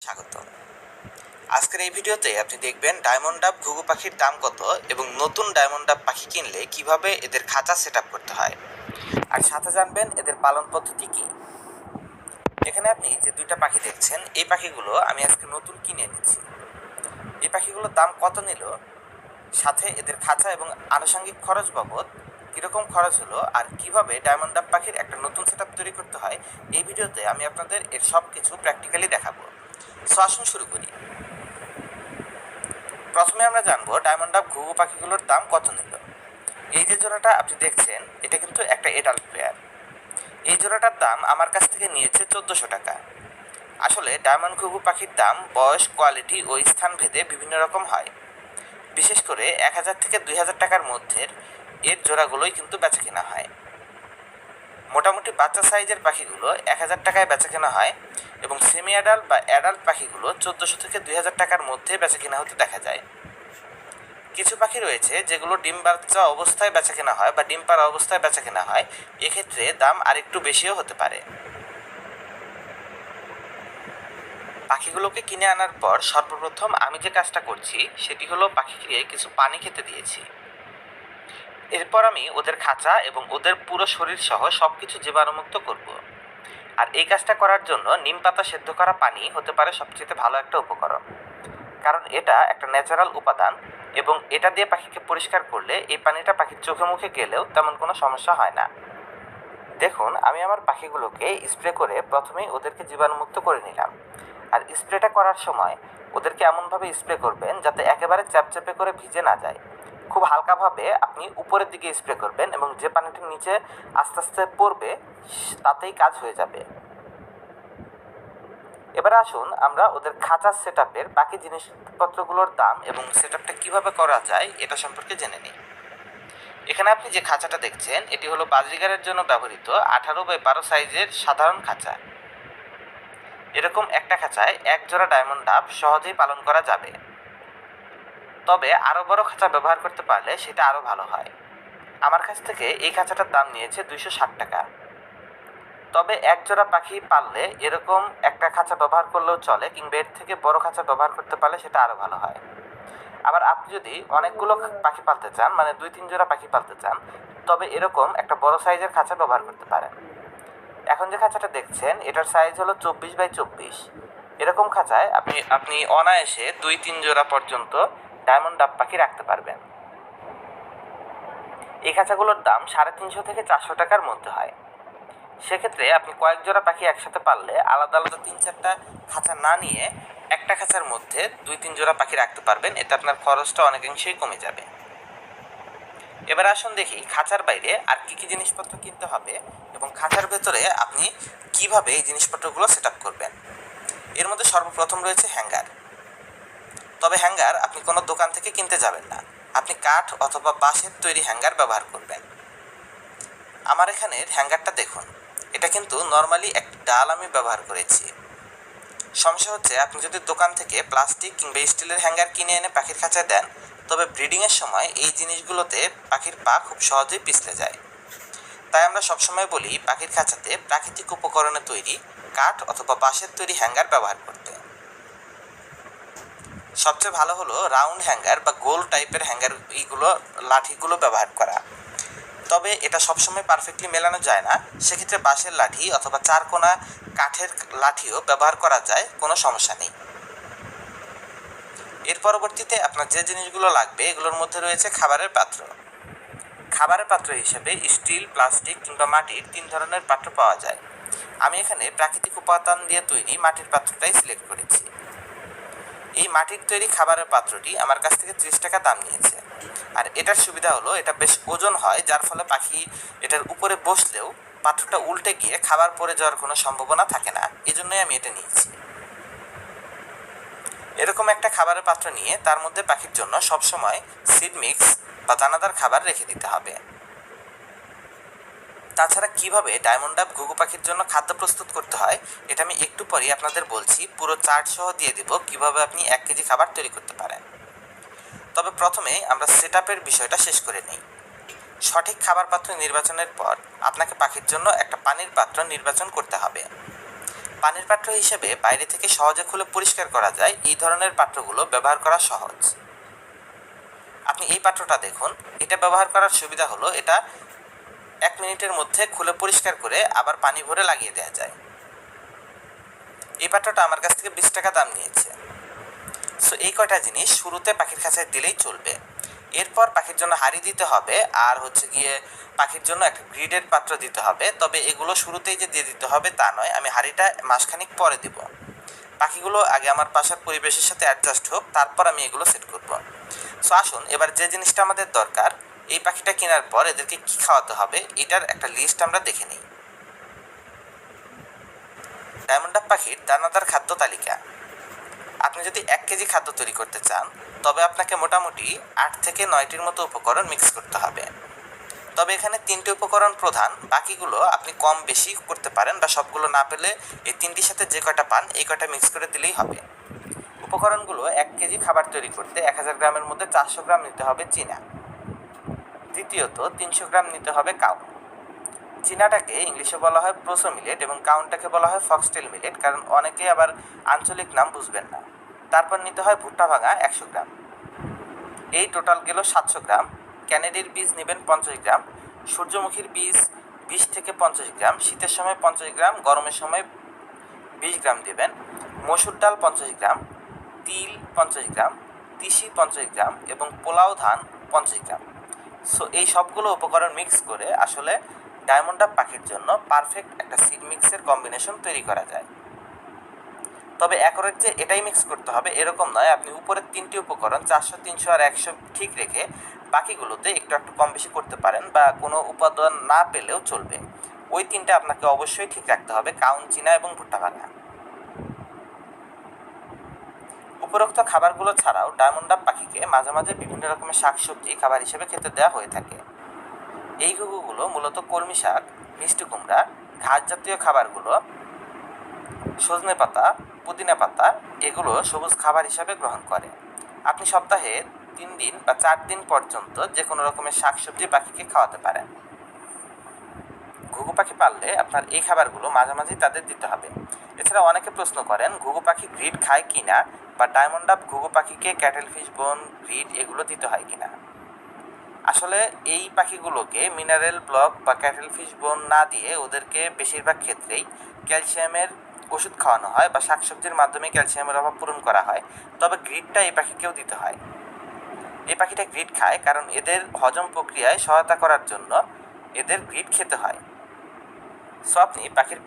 স্বাগত। আজকের এই ভিডিওতে আপনি দেখবেন ডায়মন্ড ডাব ঘুঘু পাখির দাম কত এবং নতুন ডায়মন্ড ডাব পাখি কিনলে কিভাবে এদের খাঁচা সেট আপ করতে হয়, আর সাথে জানবেন এদের পালন পদ্ধতি কি। এখানে আপনি যে দুইটা পাখি দেখছেন, এই পাখিগুলো আমি আজকে নতুন কিনে এনেছি। এই পাখিগুলোর দাম কত নিল, সাথে এদের খাঁচা এবং আনুষঙ্গিক খরচ বাবদ কীরকম খরচ হলো, আর কিভাবে ডায়মন্ড ডাব পাখির একটা নতুন সেট আপ তৈরি করতে হয়, এই ভিডিওতে আমি আপনাদের এর সব কিছু প্র্যাকটিক্যালি দেখাবো। সো আসুন শুরু করি। প্রথমে আমরা জানবো ডায়মন্ড ডাব ঘুঘু পাখিগুলোর দাম কত নিল। এই যে জোড়াটা আপনি দেখছেন, এটা কিন্তু একটা এডাল্ট পেয়ার। এই জোড়াটার দাম আমার কাছ থেকে নিয়েছে 1400 টাকা। আসলে ডায়মন্ড ঘুঘু পাখির দাম বয়স, কোয়ালিটি ও স্থান ভেদে বিভিন্ন রকম হয়। বিশেষ করে 1000 থেকে 2000 টাকার মধ্যে এর জোড়াগুলোই কিন্তু বেচা কেনা হয়। মোটামুটি বাচ্চা সাইজের পাখিগুলো 1000 টাকায় বেচা কেনা হয় এবং সেমি অ্যাডাল্ট বা অ্যাডাল্ট পাখিগুলো 1400 থেকে 2000 টাকার মধ্যে বেচা কেনা হতে দেখা যায়। কিছু পাখি রয়েছে যেগুলো ডিম বাচ্চা অবস্থায় বেচা কেনা হয় বা ডিম পাড়া অবস্থায় বেচা কেনা হয়, এক্ষেত্রে দাম আরেকটু বেশিও হতে পারে। পাখিগুলোকে কিনে আনার পর সর্বপ্রথম আমি যে কাজটা করছি সেটি হলো পাখিকে কিছু পানি খেতে দিয়েছি। এরপর আমি ওদের খাঁচা এবং ওদের পুরো শরীর সহ সব কিছু জীবাণুমুক্ত করব। আর এই কাজটা করার জন্য নিম পাতা সেদ্ধ করা পানি হতে পারে সবচেয়ে ভালো একটা উপকরণ, কারণ এটা একটা ন্যাচারাল উপাদান এবং এটা দিয়ে পাখিকে পরিষ্কার করলে এই পানিটা পাখির চোখে মুখে গেলেও তেমন কোনো সমস্যা হয় না। দেখুন, আমি আমার পাখিগুলোকে স্প্রে করে প্রথমেই ওদেরকে জীবাণুমুক্ত করে নিলাম। আর স্প্রেটা করার সময় ওদেরকে এমনভাবে স্প্রে করবেন যাতে একেবারে চ্যাপচ্যাপে করে ভিজে না যায়। খুব হালকাভাবে আপনি উপরের দিকে স্প্রে করবেন এবং যে পানিটা নিচে আস্তে আস্তে পড়বে তাতেই কাজ হয়ে যাবে। এবার আসুন আমরা ওদের খাঁচা সেট আপের বাকি জিনিসপত্রগুলোর দাম এবং সেট আপটা কীভাবে করা যায় এটা সম্পর্কে জেনে নিই। এখানে আপনি যে খাঁচাটা দেখছেন, এটি হলো বাজরিগারের জন্য ব্যবহৃত 18x12 সাইজের সাধারণ খাঁচা। এরকম একটা খাঁচায় এক জোড়া ডায়মন্ড ডাব সহজেই পালন করা যাবে, তবে আরও বড় খাঁচা ব্যবহার করতে পারলে সেটা আরও ভালো হয়। আমার কাছ থেকে এই খাঁচাটার দাম নিয়েছে 260 টাকা। তবে এক জোড়া পাখি পাললে এরকম একটা খাঁচা ব্যবহার করলেও চলে, কিংবা এর থেকে বড় খাঁচা ব্যবহার করতে পারলে সেটা আরও ভালো হয়। আবার আপনি যদি অনেকগুলো পাখি পালতে চান, মানে 2-3 জোড়া পাখি পালতে চান, তবে এরকম একটা বড় সাইজের খাঁচা ব্যবহার করতে পারেন। এখন যে খাঁচাটা দেখছেন এটার সাইজ হলো 24x24। এরকম খাঁচায় আপনি অনায়াসে 2-3 জোড়া পর্যন্ত ডায়মন্ড ডাব পাখি রাখতে পারবেন। এই খাঁচাগুলোর দাম 350 থেকে 400 টাকার মধ্যে হয়। সেক্ষেত্রে আপনি কয়েক জোড়া পাখি একসাথে পাললে আলাদা আলাদা 3-4টা খাঁচা না নিয়ে একটা খাঁচার মধ্যে 2-3 জোড়া পাখি রাখতে পারবেন। এতে আপনার খরচটা অনেকাংশেই কমে যাবে। এবার আসুন দেখি খাঁচার বাইরে আর কি কি জিনিসপত্র কিনতে হবে এবং খাঁচার ভেতরে আপনি কিভাবে এই জিনিসপত্রগুলো সেট আপ করবেন। এর মধ্যে সর্বপ্রথম রয়েছে হ্যাঙ্গার। তবে হ্যাঙ্গার আপনি কোনো দোকান থেকে কিনতে যাবেন না, আপনি কাঠ অথবা বাঁশের তৈরি হ্যাঙ্গার ব্যবহার করবেন। আমার এখানের হ্যাঙ্গারটা দেখুন, এটা কিন্তু নর্মালি একটা ডাল আমি ব্যবহার করেছি। সমস্যা হচ্ছে আপনি যদি দোকান থেকে প্লাস্টিক কিংবা স্টিলের হ্যাঙ্গার কিনে এনে পাখির খাঁচায় দেন, তবে ব্রিডিংয়ের সময় এই জিনিসগুলোতে পাখির পা খুব সহজেই পিছলে যায়। তাই আমরা সবসময় বলি পাখির খাঁচাতে প্রাকৃতিক উপকরণে তৈরি কাঠ অথবা বাঁশের তৈরি হ্যাঙ্গার ব্যবহার করতে। সবচেয়ে ভালো হলো রাউন্ড হ্যাঙ্গার বা গোল টাইপের হ্যাঙ্গার, এইগুলো লাঠিগুলো ব্যবহার করা। তবে এটা সবসময় পারফেক্টলি মেলানো যায় না, সেক্ষেত্রে বাঁশের লাঠি অথবা চারকোনা কাঠের লাঠিও ব্যবহার করা যায়, কোনো সমস্যা নেই। এর পরবর্তীতে আপনার যে জিনিসগুলো লাগবে এগুলোর মধ্যে রয়েছে খাবারের পাত্র। খাবারের পাত্র হিসেবে স্টিল, প্লাস্টিক কিংবা মাটির 3 ধরনের পাত্র পাওয়া যায়। আমি এখানে প্রাকৃতিক উপাদান দিয়ে তৈরি মাটির পাত্রটাই সিলেক্ট করেছি। এই মাটির তৈরি খাবারের পাত্রটি আমার কাছ থেকে 30 টাকা দাম নিয়েছে। আর এটার সুবিধা হলো এটা বেশ ওজন হয়, যার ফলে পাখি এটার উপরে বসলেও পাত্রটা উল্টে গিয়ে খাবার পড়ে যাওয়ার কোনো সম্ভাবনা থাকে না, এজন্যই আমি এটা নিয়েছি। এরকম একটা খাবারের পাত্র নিয়ে তার মধ্যে পাখির জন্য সবসময় সিড মিক্স বা দানাদার খাবার রেখে দিতে হবে। তাছাড়া কিভাবে ডায়মন্ড ডাব ঘুঘু পাখির জন্য খাদ্য প্রস্তুত করতে হয় এটা আমি একটু পরেই আপনাদের বলছি। পুরো চার্ট সহ দিয়ে দেব কিভাবে আপনি 1 কেজি খাবার তৈরি করতে পারেন। তবে প্রথমে আমরা সেট আপের বিষয়টা শেষ করে নিই। সঠিক খাবার পাত্র নির্বাচনের পর আপনাকে পাখির জন্য একটা পানির পাত্র নির্বাচন করতে হবে। পানির পাত্র হিসেবে বাইরে থেকে সহজে খুলে পরিষ্কার করা যায় এই ধরনের পাত্রগুলো ব্যবহার করা সহজ। আপনি এই পাত্রটা দেখুন, এটা ব্যবহার করার সুবিধা হলো এটা 1 মিনিটের মধ্যে খুলে পরিষ্কার করে আবার পানি ভরে লাগিয়ে দেওয়া যায়। এই পাত্রটা আমার কাছ থেকে 20 টাকা দাম নিয়েছে। সো এই কয়টা জিনিস শুরুতে পাখির খাঁচায় দিলেই চলবে। এরপর পাখির জন্য হাঁড়ি দিতে হবে, আর হচ্ছে গিয়ে পাখির জন্য একটা গ্রিডের পাত্র দিতে হবে। তবে এগুলো শুরুতেই যে দিয়ে দিতে হবে তা নয়, আমি হাঁড়িটা মাসখানিক পরে দিব। পাখিগুলো আগে আমার বাসার পরিবেশের সাথে অ্যাডজাস্ট হোক, তারপর আমি এগুলো সেট করব। সো আসুন এবার যে জিনিসটা আমাদের দরকার, এই পাখিটা কেনার পর এদেরকে কী খাওয়াতে হবে এটার একটা লিস্ট আমরা দেখে নিই। ডায়মন্ড ডাব পাখির দানাদার খাদ্য তালিকা। আপনি যদি 1 কেজি খাদ্য তৈরি করতে চান তবে আপনাকে মোটামুটি 8 থেকে 9টির মতো উপকরণ মিক্স করতে হবে। তবে এখানে 3টে উপকরণ প্রধান, বাকিগুলো আপনি কম বেশি করতে পারেন, বা সবগুলো না পেলে এই 3টির সাথে যে কয়টা পান এই কয়টা মিক্স করে দিলেই হবে। উপকরণগুলো 1 কেজি খাবার তৈরি করতে 1000 গ্রামের মধ্যে 400 গ্রাম নিতে হবে চীনা। দ্বিতীয়ত 300 গ্রাম নিতে হবে কাউ। চীনাটাকে ইংলিশে বলা হয় প্রোসো মিলেট এবং কাউনটাকে বলা হয় ফক্সটেল মিলেট, কারণ অনেকেই আবার আঞ্চলিক নাম বুঝবেন না। তারপর নিতে হয় ভুট্টা ভাঙা 100 গ্রাম। এই টোটাল গেল 700 গ্রাম। ক্যানেডির বীজ নেবেন 50 গ্রাম, সূর্যমুখীর বীজ 20 থেকে 50 গ্রাম, শীতের সময় 50 গ্রাম, গরমের সময় 20 গ্রাম দেবেন। মসুর ডাল 50 গ্রাম, তিল 50 গ্রাম, তিসি 50 গ্রাম এবং পোলাও ধান 50 গ্রাম। সো এই সবগুলো উপকরণ মিক্স করে আসলে ডায়মন্ড ডাব পাখির জন্য পারফেক্ট একটা সিড মিক্সের কম্বিনেশন তৈরি করা যায়। তবে অ্যাকুরেট যে এটাই মিক্স করতে হবে এরকম নয়, আপনি উপরের 3টি উপকরণ 400, 300 আর 100 ঠিক রেখে বাকিগুলোতে একটু একটু কম বেশি করতে পারেন, বা কোনো উপাদান না পেলেও চলবে। ওই 3টা আপনাকে অবশ্যই ঠিক রাখতে হবে, কাউন, চীনা এবং ভুট্টা ভাঙা। উপরোক্ত খাবারগুলো ছাড়াও ডায়মন্ড ডাব পাখিকে মাঝে মাঝে বিভিন্ন রকমের শাকসবজি খাবার হিসেবে খেতে দেওয়া হয়ে থাকে। এই ঘুঘুগুলো মূলত কলমি শাক, মিষ্টি কুমড়া, ঘাস জাতীয় খাবারগুলো, সজনে পাতা, পুদিনা পাতা এগুলো সবুজ খাবার হিসাবে গ্রহণ করে। আপনি সপ্তাহে 3 দিন বা 4 দিন পর্যন্ত যে কোনো রকমের শাকসবজি পাখিকে খাওয়াতে পারেন। ঘুঘু পাখি পাললে আপনার এই খাবারগুলো মাঝে মাঝেই তাদের দিতে হবে। এছাড়া অনেকে প্রশ্ন করেন ঘুঘু পাখি গ্রিড খায় কিনা, বা ডায়মন্ড ডাব ঘুঘু পাখিকে ক্যাটেল ফিশ বোন, গ্রিড এগুলো দিতে হয় কিনা। আসলে এই পাখিগুলোকে মিনারেল ব্লক বা ক্যাটেল ফিশ বোন না দিয়ে ওদেরকে বেশিরভাগ ক্ষেত্রেই ক্যালসিয়ামের ওষুধ খাওয়ানো হয়, বা শাকসবজির মাধ্যমে ক্যালসিয়ামের অভাব পূরণ করা হয়। তবে গ্রিডটা এই পাখিকেও দিতে হয়। এই পাখিটা গ্রিড খায় কারণ এদের হজম প্রক্রিয়ায় সহায়তা করার জন্য এদের গ্রিড খেতে হয়। সো আপনি পাখির